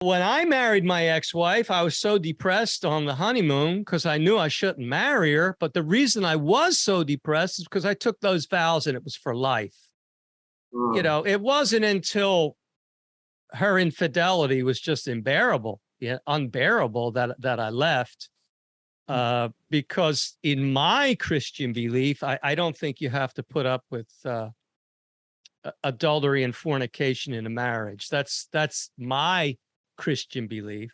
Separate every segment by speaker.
Speaker 1: When I married my ex-wife, I was so depressed on the honeymoon because I knew I shouldn't marry her. But the reason I was so depressed is because I took those vows and it was for life. You know, it wasn't until her infidelity was just unbearable that I left. Because in my Christian belief, I don't think you have to put up with adultery and fornication in a marriage. That's my Christian belief.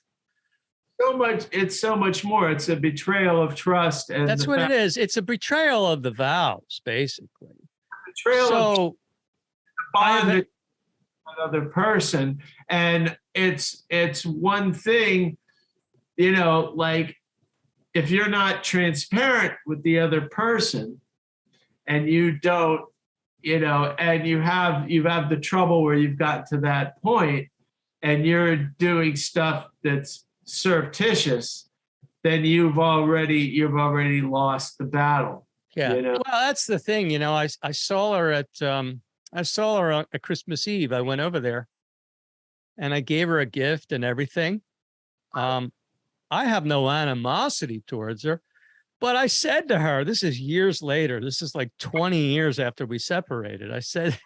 Speaker 2: It's so much more. It's a betrayal of trust, and
Speaker 1: That's what it is. It's a betrayal of the vows, basically.
Speaker 2: Betrayal of bond
Speaker 1: have,
Speaker 2: another person, and it's one thing, you know, like if you're not transparent with the other person, and you don't, you know, and you have the trouble where you've got to that point, and you're doing stuff that's surreptitious, then you've already lost the battle.
Speaker 1: Yeah.
Speaker 2: You know?
Speaker 1: Well, that's the thing. You know, I saw her at Christmas Eve. I went over there and I gave her a gift and everything. I have no animosity towards her, but I said to her, this is years later. This is like 20 years after we separated. I said,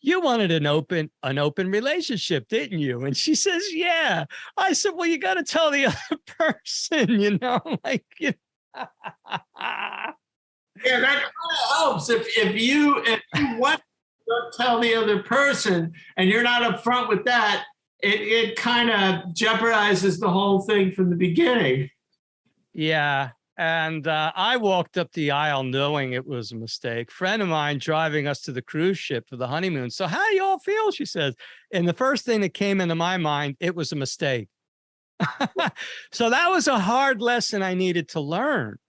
Speaker 1: you wanted an open relationship, didn't you? And she says, yeah. I said, well, you got to tell the other person, you know, like, you know.
Speaker 2: Yeah, that helps. If you want to tell the other person and you're not upfront with that, it kind of jeopardizes the whole thing from the beginning.
Speaker 1: Yeah. And I walked up the aisle knowing it was a mistake. Friend of mine driving us to the cruise ship for the honeymoon. So how do you all feel? She says. And the first thing that came into my mind, it was a mistake. So that was a hard lesson I needed to learn.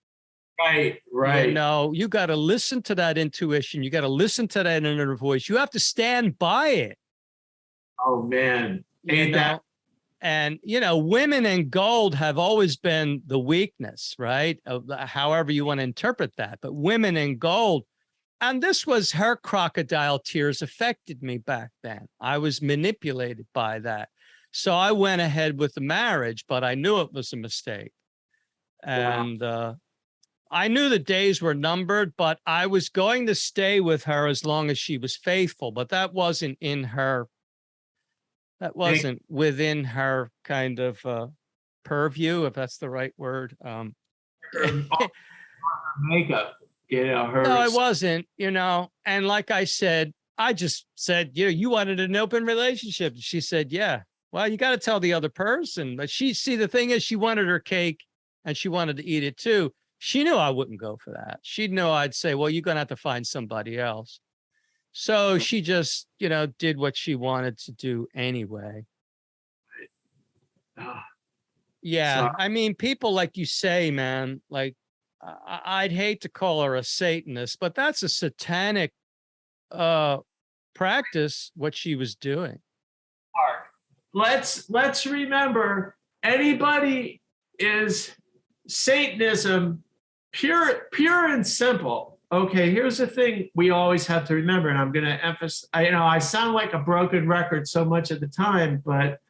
Speaker 2: Right.
Speaker 1: You know, you got to listen to that intuition. You got to listen to that inner voice. You have to stand by it.
Speaker 2: Oh, man.
Speaker 1: Ain't that? And, you know, women in gold have always been the weakness, right? However you want to interpret that. But women in gold, and this was her crocodile tears affected me back then. I was manipulated by that. So I went ahead with the marriage, but I knew it was a mistake. And I knew the days were numbered, but I was going to stay with her as long as she was faithful. But that wasn't in her. That wasn't within her kind of purview, if that's the right word.
Speaker 2: Makeup, you know, her.
Speaker 1: No, it wasn't, you know. And like I said, I just said, you know, you wanted an open relationship. She said, yeah. Well, you got to tell the other person. But the thing is, she wanted her cake and she wanted to eat it too. She knew I wouldn't go for that. She'd know I'd say, well, you're going to have to find somebody else. So she just, you know, did what she wanted to do anyway. Yeah. I mean, people like you say, man, like I'd hate to call her a Satanist, but that's a satanic practice, what she was doing.
Speaker 2: Let's remember, anybody is Satanism, pure and simple. Okay, here's the thing we always have to remember, and I'm going to emphasize, you know, I sound like a broken record so much of the time, but,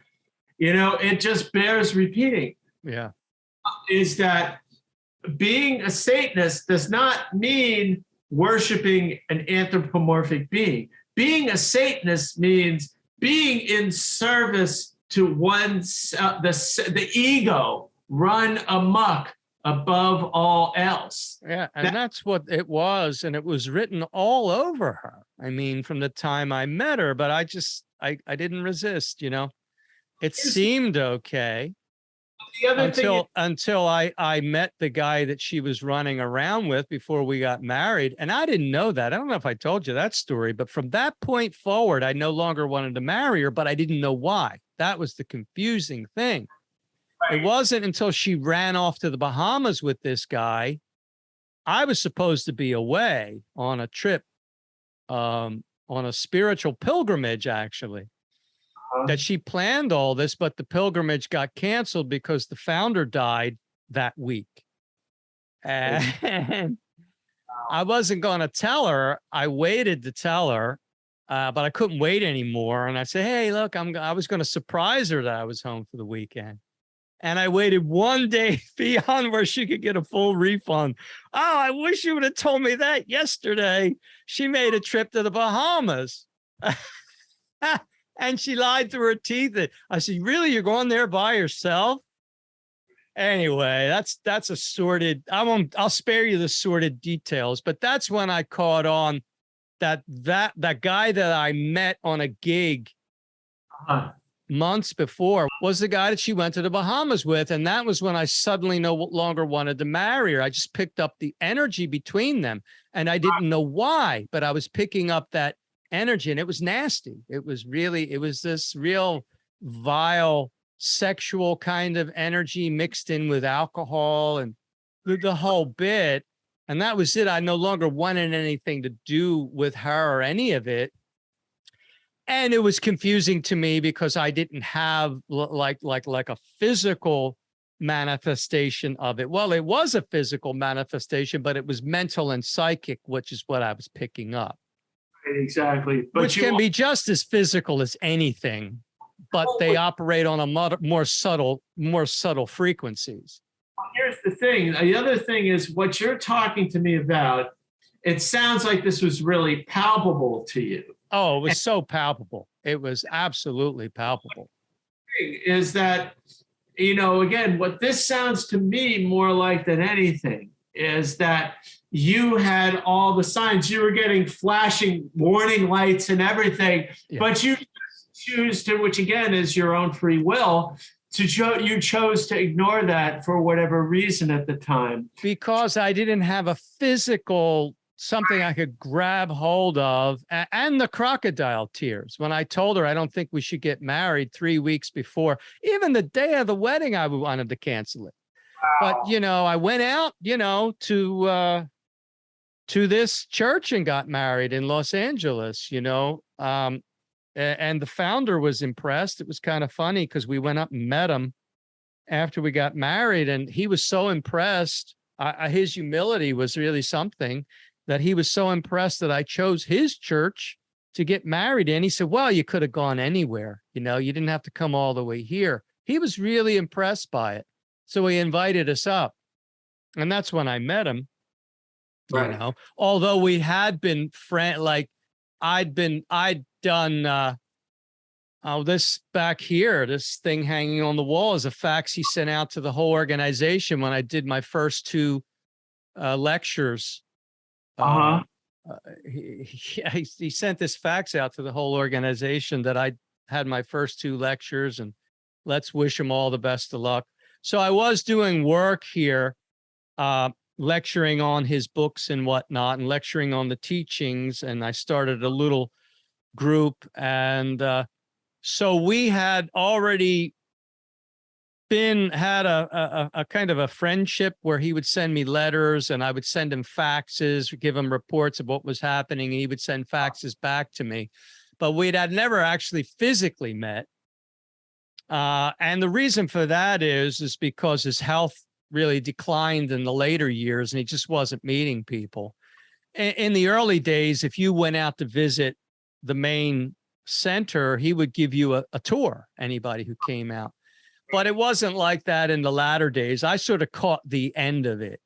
Speaker 2: you know, it just bears repeating.
Speaker 1: Yeah.
Speaker 2: Is that being a Satanist does not mean worshiping an anthropomorphic being. Being a Satanist means being in service to the ego run amok above all else.
Speaker 1: Yeah, and that's what it was. And it was written all over her. I mean, from the time I met her, but I didn't resist, you know. It seemed okay until I met the guy that she was running around with before we got married. And I didn't know that. I don't know if I told you that story, but from that point forward, I no longer wanted to marry her, but I didn't know why. That was the confusing thing. It wasn't until she ran off to the Bahamas with this guy. I was supposed to be away on a trip, on a spiritual pilgrimage, actually, that she planned all this, but the pilgrimage got canceled because the founder died that week. And I wasn't going to tell her. I waited to tell her. but I couldn't wait anymore. And I said, hey, look, I was going to surprise her that I was home for the weekend. And I waited one day beyond where she could get a full refund. Oh, I wish you would have told me that yesterday. She made a trip to the Bahamas. And she lied through her teeth. I said, really, you're going there by yourself? Anyway, that's a sordid, I'll spare you the sordid details, but that's when I caught on that guy that I met on a gig months before was the guy that she went to the Bahamas with. And that was when I suddenly no longer wanted to marry her. I just picked up the energy between them, and I didn't know why, but I was picking up that energy, and it was nasty. It was this real vile sexual kind of energy mixed in with alcohol and the whole bit. And that was it. I no longer wanted anything to do with her or any of it. And it was confusing to me because I didn't have like a physical manifestation of it. Well, it was a physical manifestation, but it was mental and psychic, which is what I was picking up.
Speaker 2: Exactly. But
Speaker 1: which can be just as physical as anything, but they operate on a more subtle frequencies.
Speaker 2: Here's the thing. The other thing is what you're talking to me about. It sounds like this was really palpable to you.
Speaker 1: Oh, it was so palpable. It was absolutely palpable.
Speaker 2: Is that, again, what this sounds to me more like than anything is that you had all the signs. You were getting flashing warning lights and everything, but you choose to, which again is your own free will, you chose to ignore that for whatever reason at the time.
Speaker 1: Because I didn't have a physical something I could grab hold of, and the crocodile tears. When I told her I don't think we should get married 3 weeks before, even the day of the wedding, I wanted to cancel it. Wow. But, I went out, to this church and got married in Los Angeles, and the founder was impressed. It was kind of funny because we went up and met him after we got married, and he was so impressed. His humility was really something, that he was so impressed that I chose his church to get married in. He said, well, you could have gone anywhere. You didn't have to come all the way here. He was really impressed by it. So he invited us up. And that's when I met him,
Speaker 2: right.
Speaker 1: Although we had been I'd done, this back here, this thing hanging on the wall is a fax he sent out to the whole organization when I did my first 2 lectures. He sent this fax out to the whole organization that I had my first 2 lectures, and let's wish him all the best of luck. So I was doing work here, lecturing on his books and whatnot, and lecturing on the teachings. And I started a little group. And so we had already had a kind of a friendship where he would send me letters and I would send him faxes, give him reports of what was happening, and he would send faxes back to me. But we had never actually physically met. And the reason for that is because his health really declined in the later years and he just wasn't meeting people. In the early days, if you went out to visit the main center, he would give you a tour, anybody who came out. But it wasn't like that in the latter days. I sort of caught the end of it,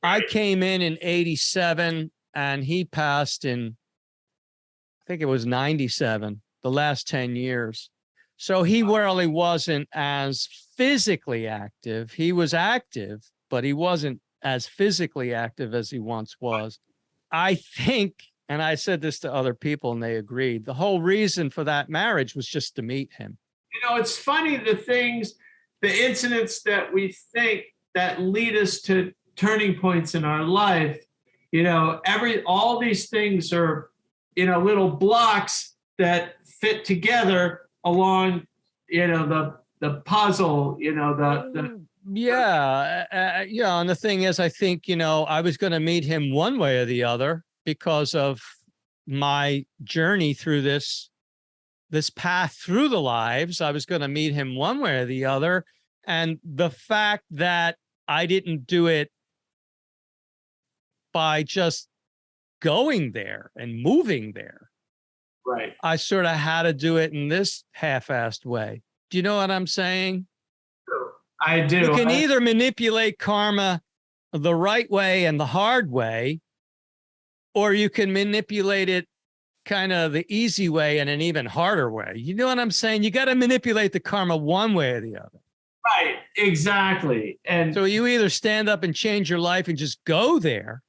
Speaker 1: I came in 87 and he passed in, I think it was 97, the last 10 years. So he really wasn't as physically active. He was active, but he wasn't as physically active as he once was. I think, and I said this to other people and they agreed, the whole reason for that marriage was just to meet him.
Speaker 2: It's funny, the incidents that we think that lead us to turning points in our life, all these things are, little blocks that fit together along, the puzzle,
Speaker 1: Yeah. And the thing is, I think, I was going to meet him one way or the other because of my journey through this path through the lives. I was going to meet him one way or the other. And the fact that I didn't do it by just going there and moving there,
Speaker 2: Right.
Speaker 1: I sort of had to do it in this half-assed way. Do you know what I'm saying?
Speaker 2: I
Speaker 1: You
Speaker 2: do.
Speaker 1: can either manipulate karma the right way and the hard way, or you can manipulate it kind of the easy way and an even harder way. You know what I'm saying? You got to manipulate the karma one way or the other.
Speaker 2: Right. Exactly. And
Speaker 1: So you either stand up and change your life and just go there,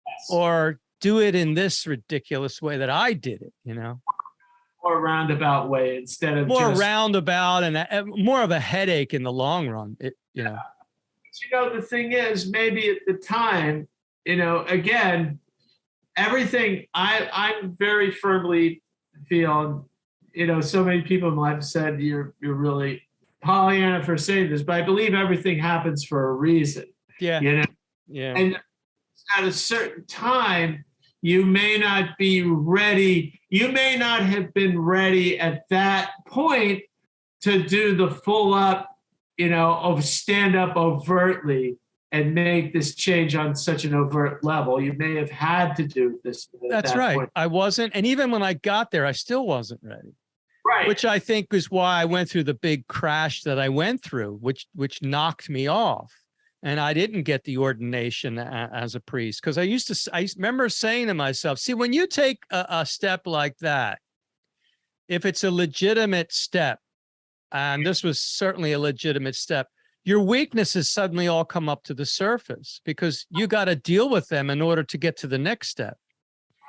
Speaker 2: yes,
Speaker 1: or do it in this ridiculous way that I did it, you know,
Speaker 2: more roundabout way instead of
Speaker 1: more
Speaker 2: just,
Speaker 1: roundabout and more of a headache in the long run. You know,
Speaker 2: the thing is, maybe at the time, again, everything I very firmly feel, so many people in my life said you're really Pollyanna for saying this, but I believe everything happens for a reason.
Speaker 1: yeah,
Speaker 2: You know,
Speaker 1: yeah,
Speaker 2: and at a certain time, you may not be ready. You may not have been ready at that point to do the full up, of stand up overtly and make this change on such an overt level. You may have had to do this at
Speaker 1: that's
Speaker 2: that
Speaker 1: right.
Speaker 2: point.
Speaker 1: I wasn't. And even when I got there, I still wasn't ready.
Speaker 2: Right.
Speaker 1: Which I think is why I went through the big crash that I went through, which knocked me off. And I didn't get the ordination as a priest because I remember saying to myself, see, when you take a step like that, if it's a legitimate step, and this was certainly a legitimate step, your weaknesses suddenly all come up to the surface because you got to deal with them in order to get to the next step.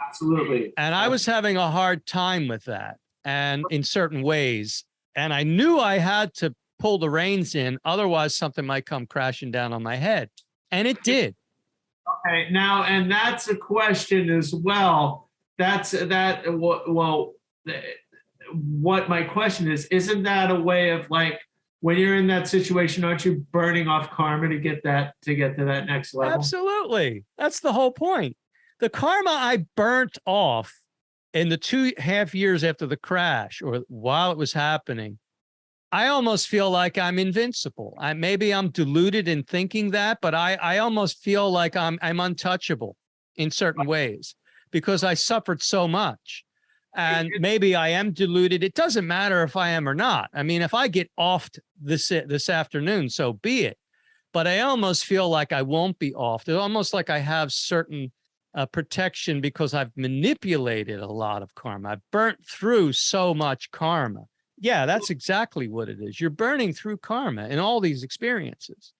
Speaker 2: Absolutely.
Speaker 1: And I was having a hard time with that, and in certain ways, and I knew I had to pull the reins in, otherwise something might come crashing down on my head, and it did.
Speaker 2: Okay, now, and that's a question as well. Well, what my question is, isn't that a way of like, when you're in that situation, aren't you burning off karma to get to that next level?
Speaker 1: Absolutely. That's the whole point. The karma I burnt off in the 2.5 years after the crash, or while it was happening, I almost feel like I'm invincible. Maybe I'm deluded in thinking that, but I almost feel like I'm untouchable in certain ways because I suffered so much. And maybe I am deluded. It doesn't matter if I am or not. I mean, if I get offed this afternoon, so be it. But I almost feel like I won't be offed. It's almost like I have certain protection because I've manipulated a lot of karma. I've burnt through so much karma. Yeah, that's exactly what it is. You're burning through karma in all these experiences.